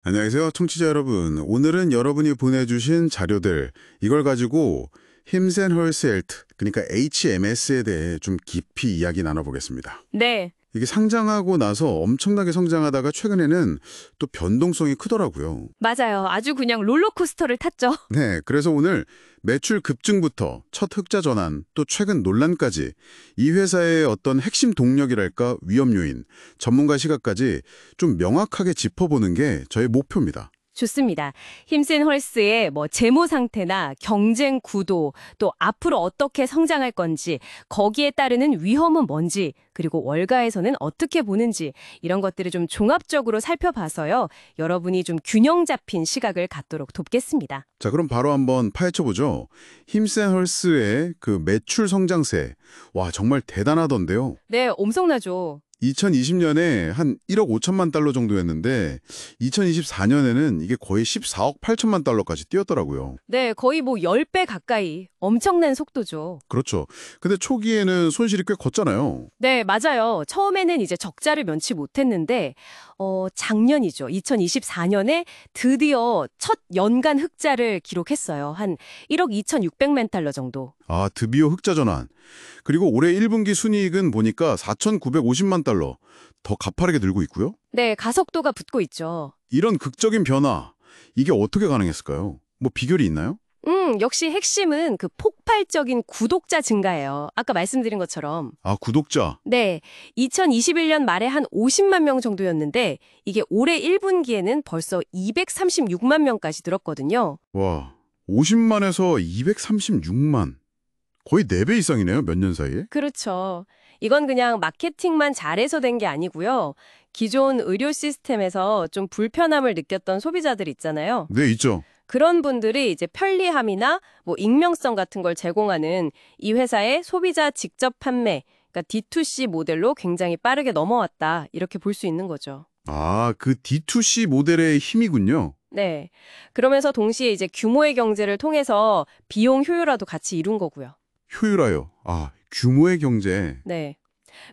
안녕하세요, 청취자 여러분. 오늘은 여러분이 보내주신 자료들, 이걸 가지고 힘센 헐스 헬트, 그러니까 HMS에 대해 좀 깊이 이야기 나눠보겠습니다. 네, 이게 상장하고 나서 엄청나게 성장하다가 최근에는 또 변동성이 크더라고요. 맞아요. 아주 그냥 롤러코스터를 탔죠. 네, 그래서 오늘 매출 급증부터 첫 흑자 전환, 또 최근 논란까지 이 회사의 어떤 핵심 동력이랄까 위험 요인, 전문가 시각까지 좀 명확하게 짚어보는 게 저의 목표입니다. 좋습니다. 힘센 헐스의 재무 상태나 경쟁 구도, 또 앞으로 어떻게 성장할 건지, 거기에 따르는 위험은 뭔지, 그리고 월가에서는 어떻게 보는지 이런 것들을 좀 종합적으로 살펴봐서요. 여러분이 좀 균형 잡힌 시각을 갖도록 돕겠습니다. 자, 그럼 바로 한번 파헤쳐보죠. 힘센 헐스의 그 매출 성장세. 와, 정말 대단하던데요. 네, 엄청나죠. 2020년에 한 1억 5천만 달러 정도였는데 2024년에는 이게 거의 14억 8천만 달러까지 뛰었더라고요. 네, 거의 10배 가까이. 엄청난 속도죠. 그렇죠. 근데 초기에는 손실이 꽤 컸잖아요. 네, 맞아요. 처음에는 이제 적자를 면치 못했는데, 작년이죠. 2024년에 드디어 첫 연간 흑자를 기록했어요. 한 1억 2,600만 달러 정도. 아, 드디어 흑자 전환. 그리고 올해 1분기 순이익은 보니까 4,950만 달러. 더 가파르게 늘고 있고요. 네, 가속도가 붙고 있죠. 이런 극적인 변화, 이게 어떻게 가능했을까요? 뭐 비결이 있나요? 역시 핵심은 그 폭발적인 구독자 증가예요. 아까 말씀드린 것처럼. 아, 구독자. 네, 2021년 말에 한 50만 명 정도였는데 이게 올해 1분기에는 벌써 236만 명까지 늘었거든요. 와, 50만에서 236만. 거의 4배 이상이네요, 몇 년 사이에. 그렇죠. 이건 그냥 마케팅만 잘해서 된 게 아니고요. 기존 의료 시스템에서 좀 불편함을 느꼈던 소비자들 있잖아요. 네, 있죠. 그런 분들이 이제 편리함이나 익명성 같은 걸 제공하는 이 회사의 소비자 직접 판매, 그러니까 D2C 모델로 굉장히 빠르게 넘어왔다. 이렇게 볼 수 있는 거죠. 아, 그 D2C 모델의 힘이군요. 네. 그러면서 동시에 이제 규모의 경제를 통해서 비용 효율화도 같이 이룬 거고요. 효율화요. 아, 규모의 경제. 네.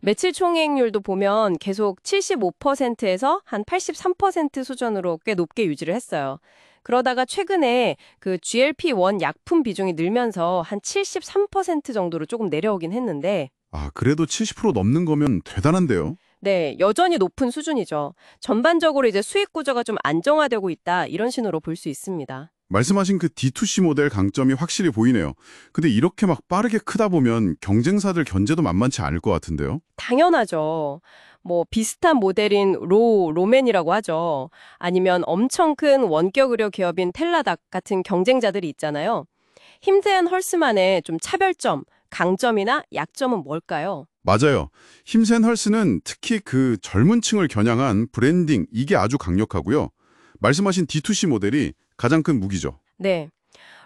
매출 총이익률도 보면 계속 75%에서 한 83% 수준으로 꽤 높게 유지를 했어요. 그러다가 최근에 그 GLP-1 약품 비중이 늘면서 한 73% 정도로 조금 내려오긴 했는데, 아, 그래도 70% 넘는 거면 대단한데요. 네, 여전히 높은 수준이죠. 전반적으로 이제 수익 구조가 좀 안정화되고 있다, 이런 신호로 볼 수 있습니다. 말씀하신 그 D2C 모델 강점이 확실히 보이네요. 근데 이렇게 막 빠르게 크다 보면 경쟁사들 견제도 만만치 않을 것 같은데요. 당연하죠. 비슷한 모델인 로맨이라고 하죠. 아니면 엄청 큰 원격 의료 기업인 텔라닥 같은 경쟁자들이 있잖아요. 힘센 헐스만의 좀 차별점, 강점이나 약점은 뭘까요? 맞아요. 힘센 헐스는 특히 그 젊은 층을 겨냥한 브랜딩, 이게 아주 강력하고요. 말씀하신 D2C 모델이 가장 큰 무기죠. 네.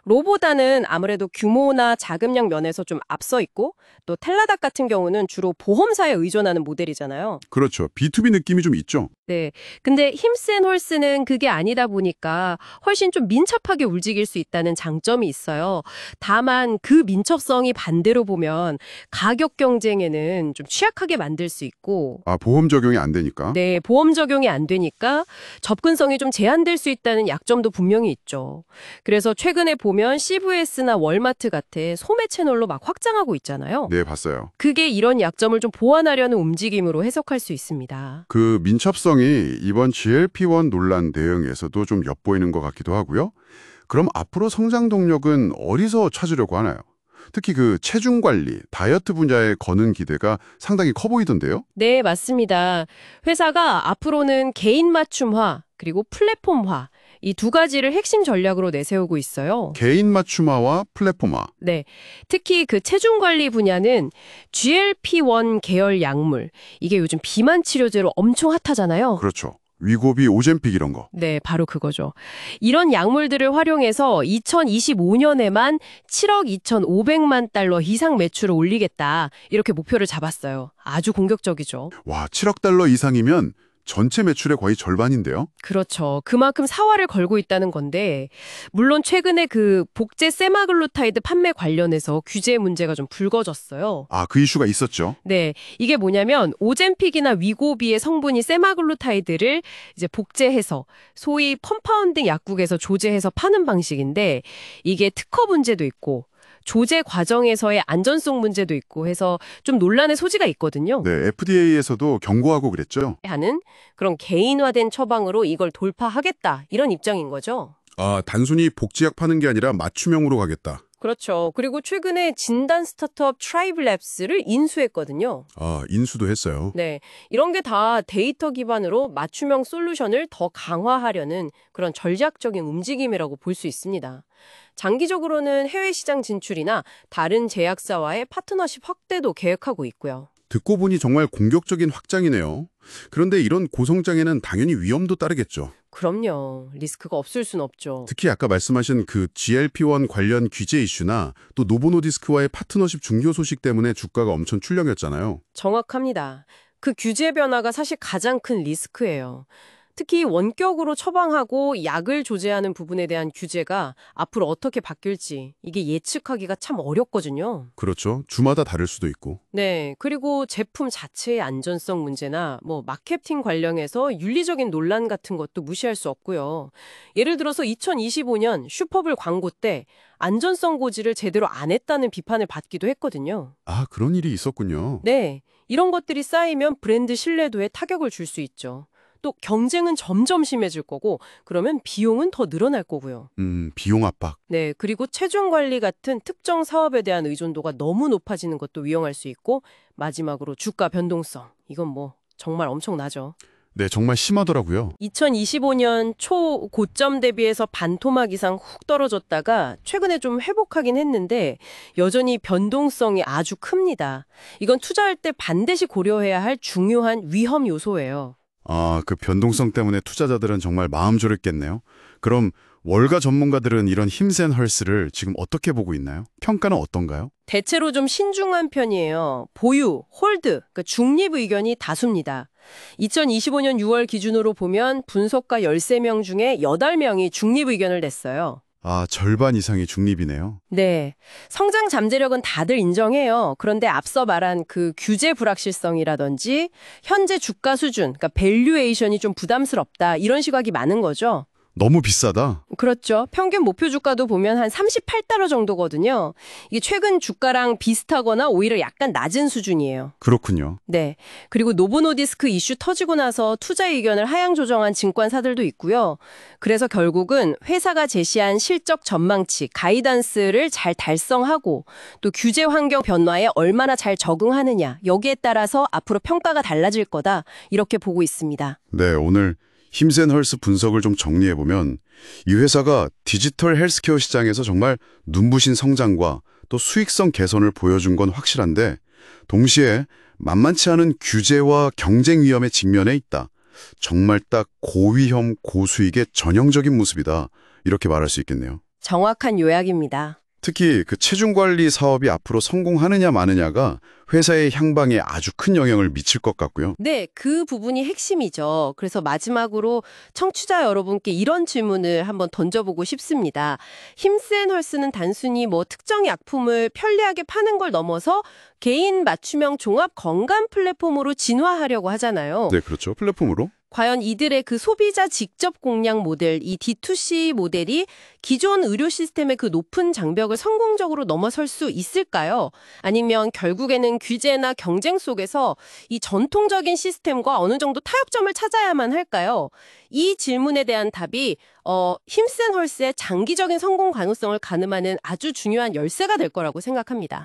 로보다는 아무래도 규모나 자금력 면에서 좀 앞서 있고 또 텔라닥 같은 경우는 주로 보험사에 의존하는 모델이잖아요. 그렇죠. B2B 느낌이 좀 있죠. 네. 근데 힘센 홀스는 그게 아니다 보니까 훨씬 좀 민첩하게 움직일 수 있다는 장점이 있어요. 다만 그 민첩성이 반대로 보면 가격 경쟁에는 좀 취약하게 만들 수 있고 아, 보험 적용이 안 되니까. 네, 보험 적용이 안 되니까 접근성이 좀 제한될 수 있다는 약점도 분명히 있죠. 그래서 최근에 보면 CVS나 월마트 같은 소매 채널로 막 확장하고 있잖아요. 네, 봤어요. 그게 이런 약점을 좀 보완하려는 움직임으로 해석할 수 있습니다. 그 민첩성이 이번 GLP-1 논란 대응에서도 좀 엿보이는 것 같기도 하고요. 그럼 앞으로 성장 동력은 어디서 찾으려고 하나요? 특히 그 체중 관리, 다이어트 분야에 거는 기대가 상당히 커 보이던데요? 네, 맞습니다. 회사가 앞으로는 개인 맞춤화 그리고 플랫폼화 이 두 가지를 핵심 전략으로 내세우고 있어요. 개인 맞춤화와 플랫폼화. 네, 특히 그 체중 관리 분야는 GLP-1 계열 약물 이게 요즘 비만 치료제로 엄청 핫하잖아요. 그렇죠. 위고비, 오젬픽 이런 거. 네, 바로 그거죠. 이런 약물들을 활용해서 2025년에만 7억 2,500만 달러 이상 매출을 올리겠다. 이렇게 목표를 잡았어요. 아주 공격적이죠. 와, 7억 달러 이상이면 전체 매출의 거의 절반인데요. 그렇죠. 그만큼 사활을 걸고 있다는 건데 물론 최근에 그 복제 세마글루타이드 판매 관련해서 규제 문제가 좀 불거졌어요. 아, 그 이슈가 있었죠. 네, 이게 뭐냐면 오젬픽이나 위고비의 성분이 세마글루타이드를 이제 복제해서 소위 컴파운딩 약국에서 조제해서 파는 방식인데 이게 특허 문제도 있고 조제 과정에서의 안전성 문제도 있고 해서 좀 논란의 소지가 있거든요. 네, FDA에서도 경고하고 그랬죠. 하는 그런 개인화된 처방으로 이걸 돌파하겠다 이런 입장인 거죠. 아, 단순히 복제약 파는 게 아니라 맞춤형으로 가겠다. 그렇죠. 그리고 최근에 진단 스타트업 트라이블랩스를 인수했거든요. 아, 인수도 했어요. 네, 이런 게 다 데이터 기반으로 맞춤형 솔루션을 더 강화하려는 그런 전략적인 움직임이라고 볼 수 있습니다. 장기적으로는 해외 시장 진출이나 다른 제약사와의 파트너십 확대도 계획하고 있고요. 듣고 보니 정말 공격적인 확장이네요. 그런데 이런 고성장에는 당연히 위험도 따르겠죠. 그럼요. 리스크가 없을 순 없죠. 특히 아까 말씀하신 그 GLP-1 관련 규제 이슈나 또 노보노디스크와의 파트너십 중요 소식 때문에 주가가 엄청 출렁였잖아요. 정확합니다. 그 규제 변화가 사실 가장 큰 리스크예요. 특히 원격으로 처방하고 약을 조제하는 부분에 대한 규제가 앞으로 어떻게 바뀔지 이게 예측하기가 참 어렵거든요. 그렇죠. 주마다 다를 수도 있고. 네, 그리고 제품 자체의 안전성 문제나 마케팅 관련해서 윤리적인 논란 같은 것도 무시할 수 없고요. 예를 들어서 2025년 슈퍼볼 광고 때 안전성 고지를 제대로 안 했다는 비판을 받기도 했거든요. 아, 그런 일이 있었군요. 네, 이런 것들이 쌓이면 브랜드 신뢰도에 타격을 줄 수 있죠. 또 경쟁은 점점 심해질 거고 그러면 비용은 더 늘어날 거고요. 비용 압박. 네, 그리고 체중 관리 같은 특정 사업에 대한 의존도가 너무 높아지는 것도 위험할 수 있고 마지막으로 주가 변동성. 이건 정말 엄청나죠. 네, 정말 심하더라고요. 2025년 초 고점 대비해서 반토막 이상 훅 떨어졌다가 최근에 좀 회복하긴 했는데 여전히 변동성이 아주 큽니다. 이건 투자할 때 반드시 고려해야 할 중요한 위험 요소예요. 아, 그 변동성 때문에 투자자들은 정말 마음 졸였겠네요. 그럼 월가 전문가들은 이런 힘센 헐스를 지금 어떻게 보고 있나요? 평가는 어떤가요? 대체로 좀 신중한 편이에요. 보유, 홀드, 그러니까 중립 의견이 다수입니다. 2025년 6월 기준으로 보면 분석가 13명 중에 8명이 중립 의견을 냈어요. 아, 절반 이상이 중립이네요. 네. 성장 잠재력은 다들 인정해요. 그런데 앞서 말한 그 규제 불확실성이라든지 현재 주가 수준, 그러니까 밸류에이션이 좀 부담스럽다. 이런 시각이 많은 거죠. 너무 비싸다. 그렇죠. 평균 목표 주가도 보면 한 38달러 정도거든요. 이게 최근 주가랑 비슷하거나 오히려 약간 낮은 수준이에요. 그렇군요. 네. 그리고 노보노디스크 이슈 터지고 나서 투자 의견을 하향 조정한 증권사들도 있고요. 그래서 결국은 회사가 제시한 실적 전망치, 가이던스를 잘 달성하고 또 규제 환경 변화에 얼마나 잘 적응하느냐, 여기에 따라서 앞으로 평가가 달라질 거다. 이렇게 보고 있습니다. 네, 오늘 힘센 헐스 분석을 좀 정리해보면 이 회사가 디지털 헬스케어 시장에서 정말 눈부신 성장과 또 수익성 개선을 보여준 건 확실한데 동시에 만만치 않은 규제와 경쟁 위험에 직면해 있다. 정말 딱 고위험, 고수익의 전형적인 모습이다. 이렇게 말할 수 있겠네요. 정확한 요약입니다. 특히 그 체중 관리 사업이 앞으로 성공하느냐 마느냐가 회사의 향방에 아주 큰 영향을 미칠 것 같고요. 네, 그 부분이 핵심이죠. 그래서 마지막으로 청취자 여러분께 이런 질문을 한번 던져보고 싶습니다. 힘센 헐스는 단순히 특정 약품을 편리하게 파는 걸 넘어서 개인 맞춤형 종합 건강 플랫폼으로 진화하려고 하잖아요. 네, 그렇죠. 플랫폼으로. 과연 이들의 그 소비자 직접 공략 모델, 이 D2C 모델이 기존 의료 시스템의 그 높은 장벽을 성공적으로 넘어설 수 있을까요? 아니면 결국에는 규제나 경쟁 속에서 이 전통적인 시스템과 어느 정도 타협점을 찾아야만 할까요? 이 질문에 대한 답이 힘센 헐스의 장기적인 성공 가능성을 가늠하는 아주 중요한 열쇠가 될 거라고 생각합니다.